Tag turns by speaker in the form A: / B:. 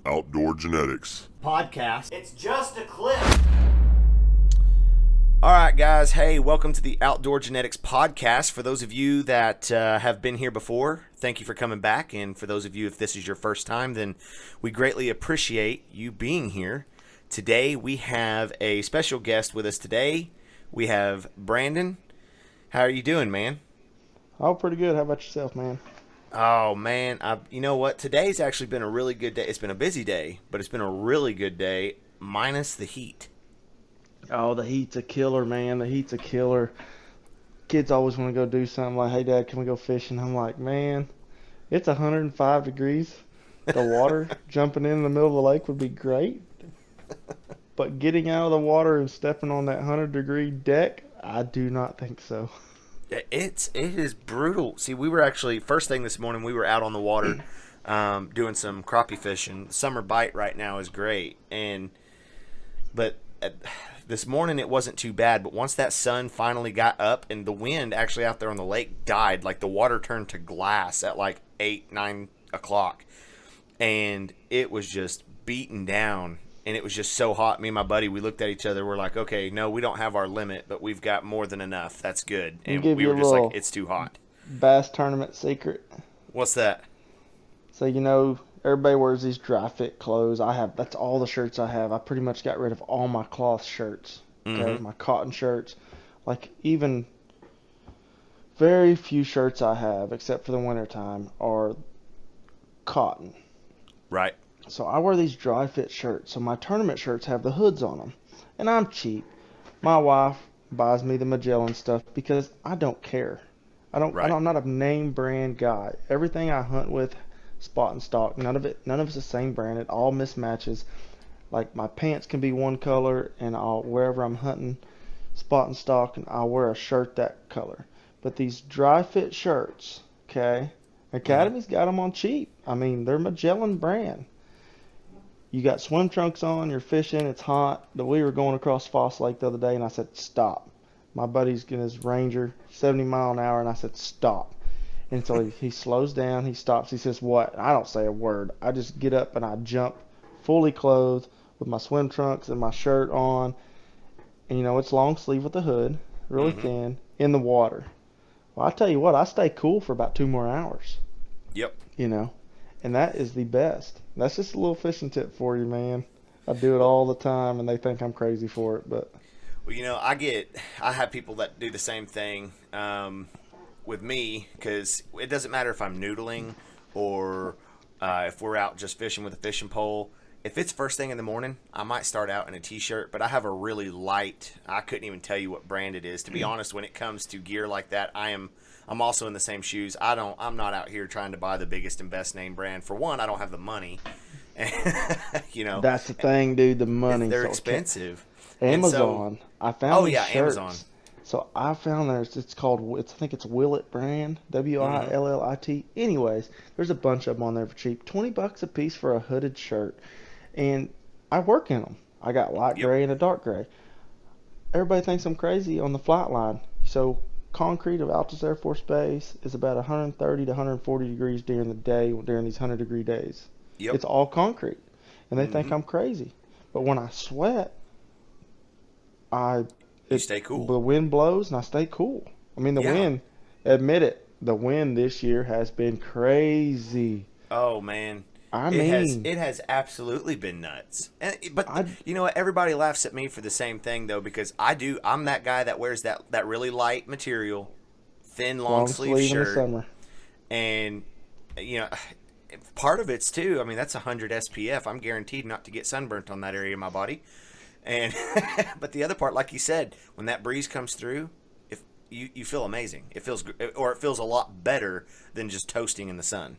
A: Outdoor Genetics
B: podcast. It's just a clip.
C: All right, guys. Hey, welcome to the Outdoor Genetics podcast. For those of you that have been here before, thank you for coming back. And for those of you, if this is your first time, then we greatly appreciate you being here. Today, we have a special guest with us today. We have Brandon. How are you doing, man?
D: Oh, pretty good. How about yourself, man?
C: Oh, man. You know what? Today's actually been a really good day. It's been a busy day, but it's been a really good day, minus the heat.
D: Oh, the heat's a killer, man. The heat's a killer. Kids always want to go do something like, hey, Dad, can we go fishing? I'm like, man, it's 105 degrees. The water, jumping in the middle of the lake would be great. But getting out of the water and stepping on that 100-degree deck, I do not think so.
C: It is brutal. See, we were actually, first thing this morning, we were out on the water doing some crappie fishing. The summer bite right now is great. But this morning it wasn't too bad. But once that sun finally got up and the wind actually out there on the lake died, like the water turned to glass at like 8, 9 o'clock. And it was just beaten down. And it was just so hot. Me and my buddy, we looked at each other. We're like, okay, no, we don't have our limit, but we've got more than enough. That's good. And we were just like, it's too hot.
D: Bass tournament secret.
C: What's that?
D: So, everybody wears these dry fit clothes. That's all the shirts I have. I pretty much got rid of all my cloth shirts. Okay,
C: Mm-hmm.
D: my cotton shirts. Like, even very few shirts I have, except for the wintertime, are cotton.
C: Right.
D: So I wear these dry fit shirts. So my tournament shirts have the hoods on them. And I'm cheap. My wife buys me the Magellan stuff because I don't care. I'm not a name brand guy. Everything I hunt with, spot and stock. None of it's the same brand. It all mismatches. Like my pants can be one color, and wherever I'm hunting, spot and stock, and I'll wear a shirt that color. But these dry fit shirts, okay, Academy's got them on cheap. I mean, they're Magellan brand. You got swim trunks on, you're fishing, it's hot. We were going across Foss Lake the other day, and I said, stop. My buddy's getting his Ranger, 70 mile an hour, and I said, stop. And so he slows down, he stops, he says, what? I don't say a word. I just get up and I jump fully clothed with my swim trunks and my shirt on. And it's long sleeve with the hood, really thin, in the water. Well, I tell you what, I stay cool for about 2 more hours.
C: Yep.
D: And that is the best. That's just a little fishing tip for you, man. I do it all the time, and they think I'm crazy for it, but...
C: Well, I have people that do the same thing with me, because it doesn't matter if I'm noodling or if we're out just fishing with a fishing pole. If it's first thing in the morning, I might start out in a t-shirt, but I have a really light, I couldn't even tell you what brand it is. To be honest, when it comes to gear like that, I'm also in the same shoes. I'm not out here trying to buy the biggest and best name brand. For one, I don't have the money.
D: That's the thing, dude, the money.
C: They're expensive.
D: Amazon. I found these shirts.
C: Amazon.
D: So I found I think it's Willet brand, Willit. Anyways, there's a bunch of them on there for cheap. $20 a piece for a hooded shirt. And I work in them. I got light gray and a dark gray. Everybody thinks I'm crazy on the flight line. So concrete of Altus Air Force Base is about 130 to 140 degrees during the day, during these 100-degree days.
C: Yep.
D: It's all concrete. And they think I'm crazy. But when I sweat,
C: you stay cool.
D: The wind blows and I stay cool. I mean, wind, admit it, the wind this year has been crazy.
C: Oh, man. It has absolutely been nuts. But you know what? Everybody laughs at me for the same thing, though, because I'm that guy that wears that really light material, thin, long sleeve shirt.
D: In the summer.
C: And, part of it's, too, I mean, that's 100 SPF. I'm guaranteed not to get sunburnt on that area of my body. And but the other part, like you said, when that breeze comes through, if you feel amazing. It feels a lot better than just toasting in the sun.